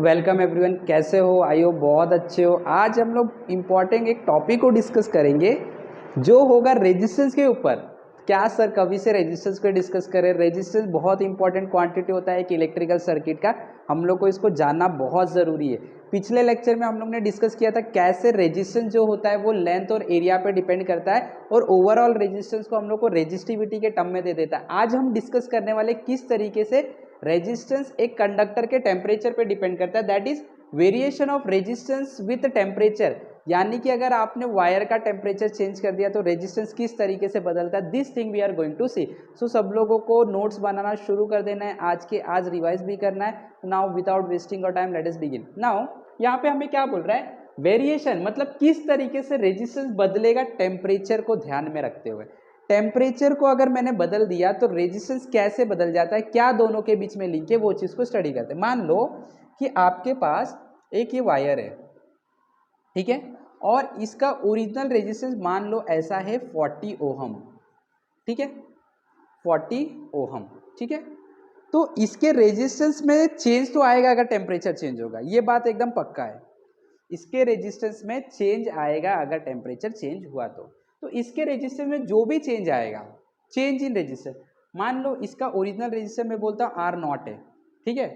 Welcome everyone, कैसे हो? आई हो बहुत अच्छे हो। आज हम लोग इम्पॉर्टेंट एक टॉपिक को डिस्कस करेंगे जो होगा रेजिस्टेंस के ऊपर। क्या सर कभी से रेजिस्टेंस को डिस्कस करें? रेजिस्टेंस बहुत इंपॉर्टेंट क्वांटिटी होता है एक इलेक्ट्रिकल सर्किट का, हम लोग को इसको जानना बहुत ज़रूरी है। पिछले लेक्चर में हम लोग ने डिस्कस किया था कैसे रेजिस्टेंस जो होता है वो लेंथ और एरिया पे डिपेंड करता है और ओवरऑल रेजिस्टेंस को हम लोग को रेजिस्टिविटी के टर्म में दे देता है। आज हम डिस्कस करने वाले किस तरीके से रेजिस्टेंस एक कंडक्टर के टेम्परेचर पे डिपेंड करता है, that is variation of resistance with temperature. यानी कि अगर आपने वायर का टेम्परेचर चेंज कर दिया तो रेजिस्टेंस किस तरीके से बदलता है, this thing we are going to see. So सब लोगों को नोट्स बनाना शुरू कर देना है, आज के आज रिवाइज भी करना है। Now without wasting of time let us begin. Now यहाँ पे हमें क्या बोल रहा है, वेरिएशन मतलब किस तरीके से रेजिस्टेंस बदलेगा टेम्परेचर को ध्यान में रखते हुए। टेम्परेचर को अगर मैंने बदल दिया तो रेजिस्टेंस कैसे बदल जाता है, क्या दोनों के बीच में लिंक है, वो चीज़ को स्टडी करते हैं। मान लो कि आपके पास एक ये वायर है, ठीक है, और इसका ओरिजिनल रेजिस्टेंस मान लो ऐसा है 40 ओहम, ठीक है, 40 ओहम, ठीक है। तो इसके रेजिस्टेंस में चेंज तो आएगा अगर टेम्परेचर चेंज होगा, ये बात एकदम पक्का है। इसके रेजिस्टेंस में चेंज आएगा अगर टेम्परेचर चेंज हुआ तो इसके रेजिस्टेंस में जो भी चेंज आएगा, चेंज इन रेजिस्टेंस, मान लो इसका ओरिजिनल रेजिस्टेंस में बोलता हूँ आर नॉट है, ठीक है,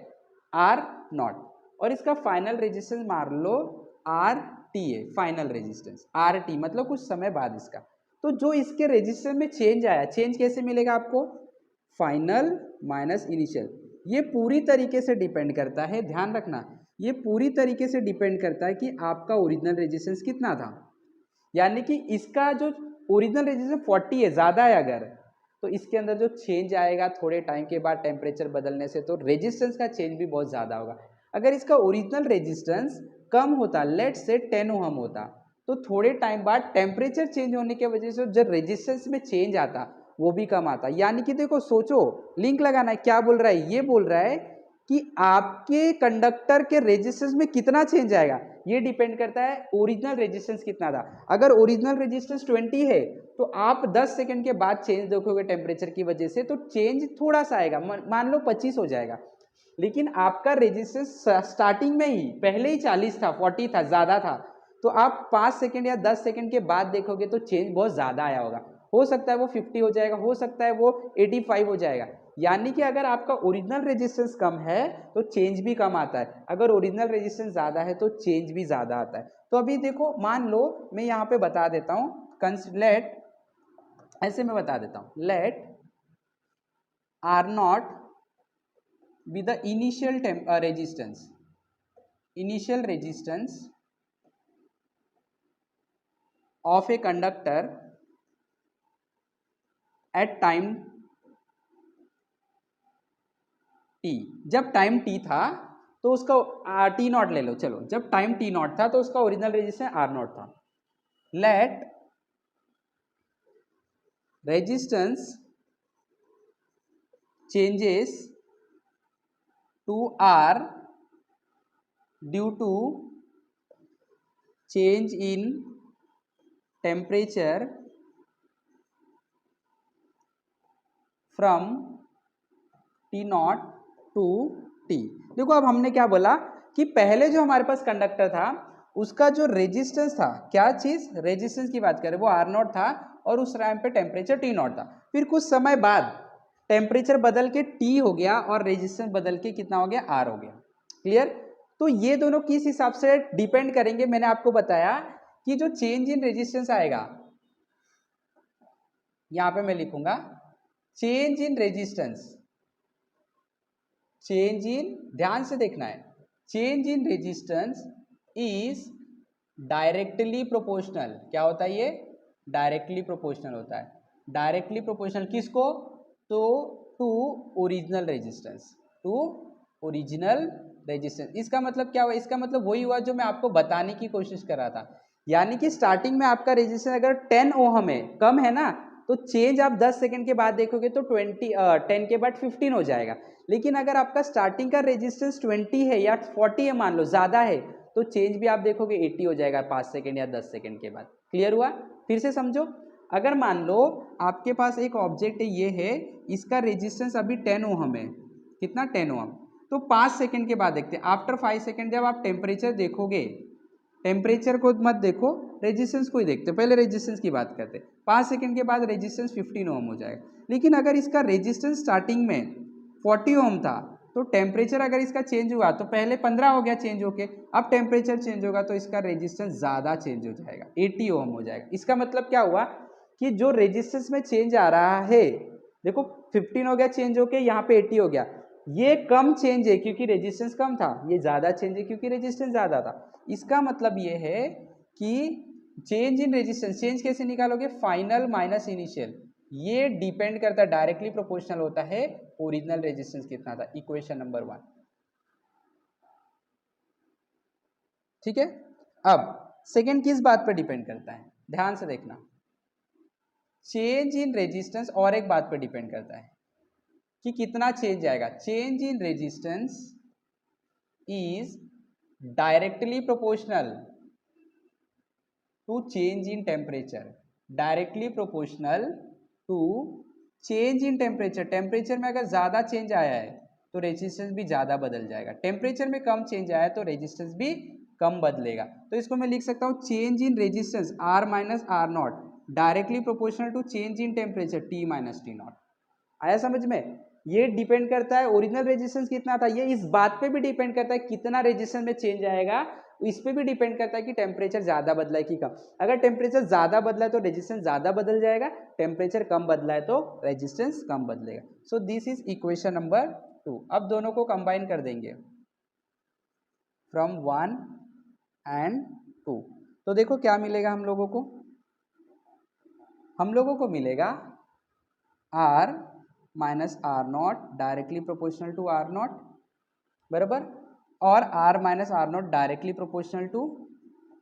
आर नॉट, और इसका फाइनल रेजिस्टेंस मान लो आर टी है, फाइनल रेजिस्टेंस आर टी मतलब कुछ समय बाद इसका। तो जो इसके रेजिस्टेंस में चेंज आया, चेंज कैसे मिलेगा आपको, फाइनल माइनस इनिशियल। ये पूरी तरीके से डिपेंड करता है, ध्यान रखना, ये पूरी तरीके से डिपेंड करता है कि आपका ओरिजिनल रेजिस्टेंस कितना था। यानी कि इसका जो ओरिजिनल रेजिस्टेंस 40 है, ज़्यादा है अगर, तो इसके अंदर जो चेंज आएगा थोड़े टाइम के बाद टेम्परेचर बदलने से, तो रेजिस्टेंस का चेंज भी बहुत ज़्यादा होगा। अगर इसका ओरिजिनल रेजिस्टेंस कम होता, लेट से 10 ओहम होता, तो थोड़े टाइम बाद टेम्परेचर चेंज होने की वजह से जो रेजिस्टेंस में चेंज आता वो भी कम आता। यानी कि देखो, सोचो, लिंक लगाना है, क्या बोल रहा है, ये बोल रहा है कि आपके कंडक्टर के रेजिस्टेंस में कितना चेंज आएगा, ये डिपेंड करता है ओरिजिनल रेजिस्टेंस कितना था। अगर ओरिजिनल रेजिस्टेंस 20 है तो आप 10 सेकंड के बाद चेंज देखोगे टेम्परेचर की वजह से, तो चेंज थोड़ा सा आएगा, मान लो 25 हो जाएगा। लेकिन आपका रेजिस्टेंस स्टार्टिंग में ही पहले ही 40 था, 40 था, ज़्यादा था, तो आप 5 सेकंड या 10 सेकंड के बाद देखोगे तो चेंज बहुत ज़्यादा आया होगा। हो सकता है वो 50 हो जाएगा, हो सकता है वो 85 हो जाएगा। यानी कि अगर आपका ओरिजिनल रेजिस्टेंस कम है तो चेंज भी कम आता है, अगर ओरिजिनल रेजिस्टेंस ज़्यादा है तो चेंज भी ज़्यादा आता है। तो अभी देखो, मान लो मैं यहाँ पे बता देता हूँ, लेट, ऐसे मैं बता देता हूँ, let R not be the initial resistance, initial resistance of a conductor at time T. जब टाइम टी था तो उसका टी नॉट ले लो, चलो, जब टाइम टी नॉट था तो उसका ओरिजिनल रेजिस्टेंस आर नॉट था। Let resistance changes to R due to change in temperature from T not to T. देखो, अब हमने क्या बोला कि पहले जो हमारे पास कंडक्टर था उसका जो रेजिस्टेंस था, क्या चीज, रेजिस्टेंस की बात करें, वो आर नॉट था और उस टाइम पे टेम्परेचर टी नॉट था। फिर कुछ समय बाद टेम्परेचर बदल के टी हो गया और रेजिस्टेंस बदल के कितना हो गया, आर हो गया। क्लियर? तो ये दोनों किस हिसाब से डिपेंड करेंगे, मैंने आपको बताया कि जो चेंज इन रेजिस्टेंस आएगा, यहां पे मैं लिखूंगा चेंज इन रेजिस्टेंस, चेंज इन, ध्यान से देखना है, change in resistance is directly proportional. क्या होता है ये, डायरेक्टली प्रोपोर्शनल होता है। डायरेक्टली प्रोपोर्शनल किसको, तो to original resistance, to original resistance. इसका मतलब क्या हुआ, इसका मतलब वही हुआ जो मैं आपको बताने की कोशिश कर रहा था। यानी कि स्टार्टिंग में आपका रेजिस्टेंस अगर 10 ओहम है, कम है ना, तो चेंज आप 10 सेकंड के बाद देखोगे तो 10 के बाद 15 हो जाएगा। लेकिन अगर आपका स्टार्टिंग का रेजिस्टेंस 20 है या 40 है, मान लो ज़्यादा है, तो चेंज भी आप देखोगे 80 हो जाएगा 5 सेकंड या 10 सेकंड के बाद। क्लियर हुआ? फिर से समझो, अगर मान लो आपके पास एक ऑब्जेक्ट है, ये है, इसका रेजिस्टेंस अभी 10 ओहम है, कितना, 10 ओहम, तो 5 सेकंड के बाद देखते हैं। आफ्टर 5 सेकंड जब आप टेम्परेचर देखोगे, टेम्परेचर को मत देखो, रेजिस्टेंस को ही देखते, पहले रेजिस्टेंस की बात करते हैं। 5 सेकंड के बाद रेजिस्टेंस 15 ओम हो जाएगा। लेकिन अगर इसका रेजिस्टेंस स्टार्टिंग में 40 ओम था, तो टेम्परेचर अगर इसका चेंज हुआ तो पहले 15 हो गया चेंज होके, अब टेम्परेचर चेंज होगा तो इसका रेजिस्टेंस ज़्यादा चेंज हो जाएगा, 80 ओम हो जाएगा। इसका मतलब क्या हुआ कि जो रेजिस्टेंस में चेंज आ रहा है, देखो 15 हो गया चेंज होके, यहाँ पे 80 हो गया, ये कम चेंज है क्योंकि रेजिस्टेंस कम था, ये ज़्यादा चेंज है क्योंकि रेजिस्टेंस ज़्यादा था। इसका मतलब ये है कि चेंज इन रेजिस्टेंस, चेंज कैसे निकालोगे, फाइनल माइनस इनिशियल, ये डिपेंड करता है, डायरेक्टली प्रोपोर्शनल होता है ओरिजिनल रेजिस्टेंस कितना था। इक्वेशन नंबर 1, ठीक है। अब सेकंड किस बात पर डिपेंड करता है, ध्यान से देखना, चेंज इन रेजिस्टेंस और एक बात पर डिपेंड करता है कि कितना चेंज आएगा। Change in resistance is directly proportional to change in temperature, directly proportional to change in temperature. Temperature में अगर ज़्यादा चेंज आया है तो रेजिस्टेंस भी ज़्यादा बदल जाएगा, टेम्परेचर में कम चेंज आया है तो रेजिस्टेंस भी कम बदलेगा। तो इसको मैं लिख सकता हूँ change in resistance R minus R not directly proportional to change in temperature T minus T not. आया समझ में? ये डिपेंड करता है ओरिजिनल रेजिस्टेंस कितना था, ये इस बात पे भी डिपेंड करता है कितना रेजिस्टेंस में चेंज आएगा, इस पे भी डिपेंड करता है कि टेम्परेचर ज़्यादा बदला है कि कम। अगर टेम्परेचर ज़्यादा बदला है तो रेजिस्टेंस ज़्यादा बदल जाएगा, टेम्परेचर कम बदला है तो रेजिस्टेंस कम बदलेगा। So this is equation number 2। अब दोनों को कंबाइन कर देंगे फ्रॉम 1 एंड 2, तो देखो क्या मिलेगा हम लोगों को, मिलेगा R minus R not directly proportional to R not, बराबर, और R minus R not directly proportional to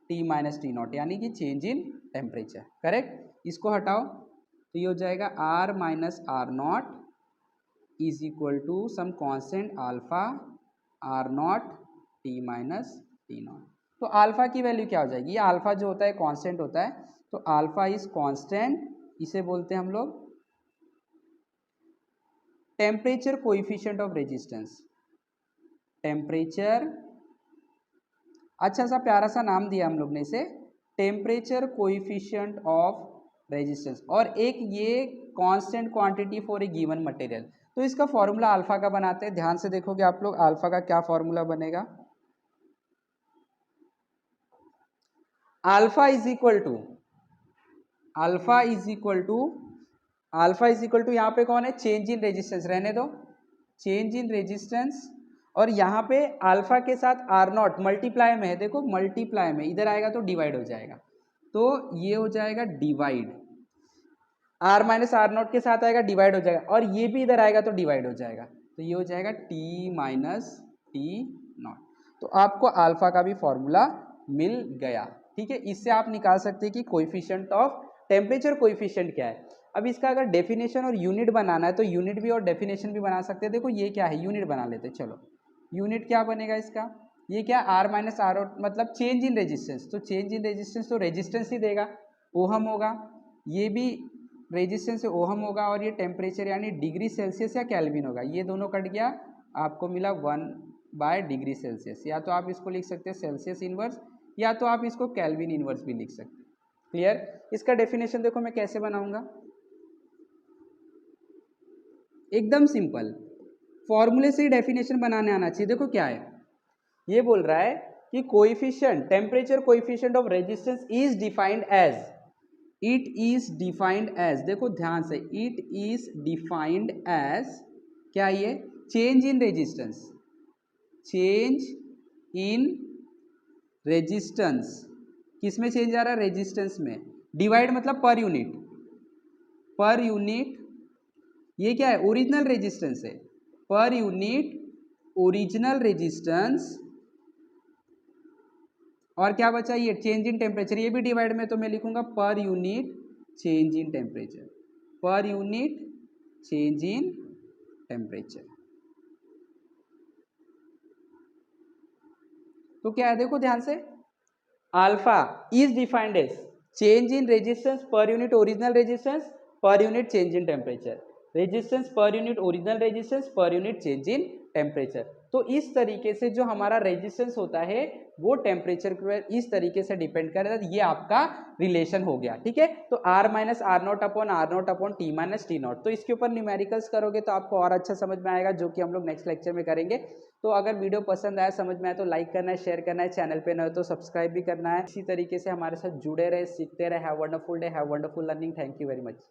T minus T not, यानी कि चेंज इन टेम्परेचर। करेक्ट, इसको हटाओ तो ये हो जाएगा R minus R not is equal to some constant alpha R not T minus T not. तो alpha की वैल्यू क्या हो जाएगी, ये अल्फा जो होता है कांस्टेंट होता है, तो अल्फा इज कांस्टेंट, इसे बोलते हैं हम लोग temperature coefficient of resistance. Temperature, अच्छा सा प्यारा सा नाम दिया हम लोग ने इसे, टेम्परेचर कोएफिशिएंट ऑफ रेजिस्टेंस, और एक ये constant quantity for a given material. तो इसका फॉर्मूला अल्फा का बनाते हैं, ध्यान से देखोगे आप लोग अल्फा का क्या फॉर्मूला बनेगा, अल्फा इज इक्वल टू यहाँ पे कौन है, चेंज इन रेजिस्टेंस, रहने दो, चेंज इन रेजिस्टेंस, और यहाँ पे अल्फा के साथ आर नॉट मल्टीप्लाई में है, देखो मल्टीप्लाई में, इधर आएगा तो डिवाइड हो जाएगा, तो ये हो जाएगा divide, R minus R not के साथ आएगा डिवाइड हो जाएगा, और ये भी इधर आएगा तो डिवाइड हो जाएगा, तो ये हो जाएगा टी माइनस टी नॉट। तो आपको अल्फा का भी फॉर्मूला मिल गया, ठीक है। इससे आप निकाल सकते हैं कि कोएफिशिएंट ऑफ टेम्परेचर कोएफिशिएंट क्या है। अब इसका अगर डेफिनेशन और यूनिट बनाना है तो यूनिट भी और डेफिनेशन भी बना सकते हैं। देखो ये क्या है, यूनिट बना लेते हैं, चलो यूनिट क्या बनेगा इसका, ये क्या, आर माइनस आर मतलब चेंज इन रेजिस्टेंस, तो चेंज इन रेजिस्टेंस तो रेजिस्टेंस ही देगा, ओहम होगा, ये भी रेजिस्टेंस से ओहम होगा, और ये टेम्परेचर यानी डिग्री सेल्सियस या केल्विन होगा, ये दोनों कट गया, आपको मिला 1/डिग्री सेल्सियस, या तो आप इसको लिख सकते हैं सेल्सियस इनवर्स, या तो आप इसको केल्विन इनवर्स भी लिख सकते हैं। क्लियर? इसका डेफिनेशन देखो मैं कैसे बनाऊंगा, एकदम सिंपल, फॉर्मूले से ही डेफिनेशन बनाने आना चाहिए। देखो क्या है, ये बोल रहा है कि coefficient, temperature coefficient of resistance is defined as, it is defined as, देखो ध्यान से, इट इज डिफाइंड एज क्या, ये change in resistance, change in resistance, किस में चेंज आ रहा है, रेजिस्टेंस में, डिवाइड मतलब पर यूनिट, पर यूनिट, ये क्या है, ओरिजिनल रेजिस्टेंस है, पर यूनिट ओरिजिनल रेजिस्टेंस, और क्या बचा, ये चेंज इन टेम्परेचर, ये भी डिवाइड में, तो मैं लिखूंगा per unit change in temperature, per unit change in temperature. तो क्या है, देखो ध्यान से, alpha is defined as change in resistance per unit original resistance per unit change in temperature, resistance per unit original resistance per unit change in temperature. तो इस तरीके से जो हमारा रेजिस्टेंस होता है वो टेम्परेचर के ऊपर इस तरीके से डिपेंड करेगा। ये आपका रिलेशन हो गया, ठीक है। तो R minus R not upon T minus T not. तो इसके ऊपर न्यूमेरिकल्स करोगे तो आपको और अच्छा समझ में आएगा, जो कि हम लोग नेक्स्ट लेक्चर में करेंगे। तो अगर वीडियो पसंद आया, समझ में आया तो लाइक करना है, शेयर करना है, चैनल पे नए हो तो सब्सक्राइब भी करना है। इसी तरीके से हमारे साथ जुड़े रहे, सीखते रहे। Have wonderful day, have wonderful learning. Thank you very much.